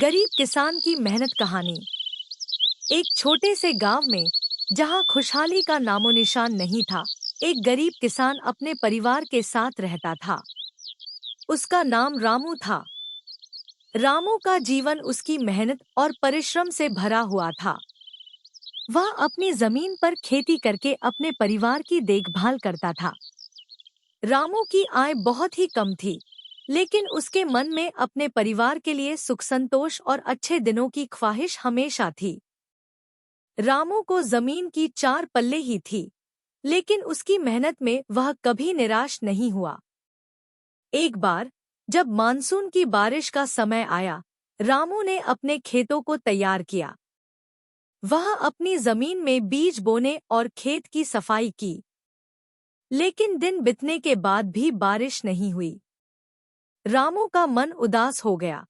गरीब किसान की मेहनत कहानी। एक छोटे से गांव में, जहां खुशहाली का नामोनिशान नहीं था, एक गरीब किसान अपने परिवार के साथ रहता था। उसका नाम रामू था। रामू का जीवन उसकी मेहनत और परिश्रम से भरा हुआ था। वह अपनी जमीन पर खेती करके अपने परिवार की देखभाल करता था। रामू की आय बहुत ही कम थी, लेकिन उसके मन में अपने परिवार के लिए सुख संतोष और अच्छे दिनों की ख्वाहिश हमेशा थी। रामू को जमीन की चार पल्ले ही थी, लेकिन उसकी मेहनत में वह कभी निराश नहीं हुआ। एक बार जब मानसून की बारिश का समय आया, रामू ने अपने खेतों को तैयार किया। वह अपनी जमीन में बीज बोने और खेत की सफाई की, लेकिन दिन बीतने के बाद भी बारिश नहीं हुई। रामू का मन उदास हो गया।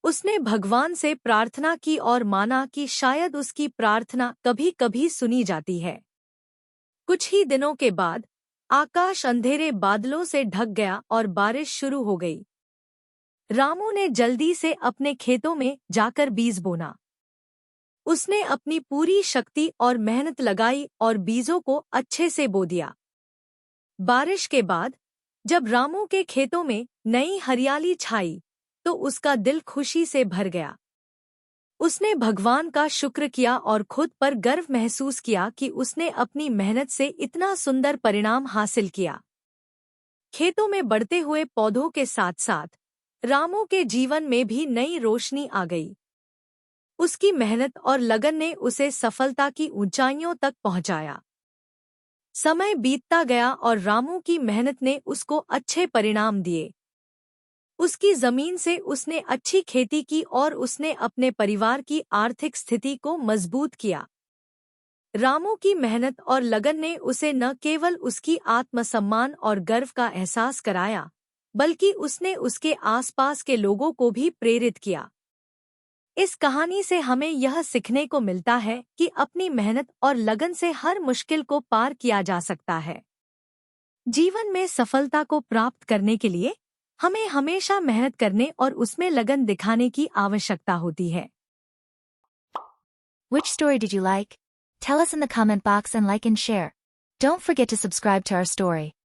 उसने भगवान से प्रार्थना की और माना कि शायद उसकी प्रार्थना कभी-कभी सुनी जाती है। कुछ ही दिनों के बाद आकाश अंधेरे बादलों से ढक गया और बारिश शुरू हो गई। रामू ने जल्दी से अपने खेतों में जाकर बीज बोना। उसने अपनी पूरी शक्ति और मेहनत लगाई और बीजों को अच्छे से बो दिया। बारिश के बाद जब रामू के खेतों में नई हरियाली छाई, तो उसका दिल खुशी से भर गया। उसने भगवान का शुक्र किया और खुद पर गर्व महसूस किया कि उसने अपनी मेहनत से इतना सुंदर परिणाम हासिल किया। खेतों में बढ़ते हुए पौधों के साथ-साथ रामू के जीवन में भी नई रोशनी आ गई। उसकी मेहनत और लगन ने उसे सफलता की ऊंचाइयों तक पहुंचाया। समय बीतता गया और रामू की मेहनत ने उसको अच्छे परिणाम दिए। उसकी जमीन से उसने अच्छी खेती की और उसने अपने परिवार की आर्थिक स्थिति को मजबूत किया। रामू की मेहनत और लगन ने उसे न केवल उसकी आत्मसम्मान और गर्व का एहसास कराया, बल्कि उसने उसके आसपास के लोगों को भी प्रेरित किया। इस कहानी से हमें यह सीखने को मिलता है कि अपनी मेहनत और लगन से हर मुश्किल को पार किया जा सकता है। जीवन में सफलता को प्राप्त करने के लिए हमें हमेशा मेहनत करने और उसमें लगन दिखाने की आवश्यकता होती है। Which story did you like? Tell us in the comment box and like and share. Don't forget to subscribe to our story.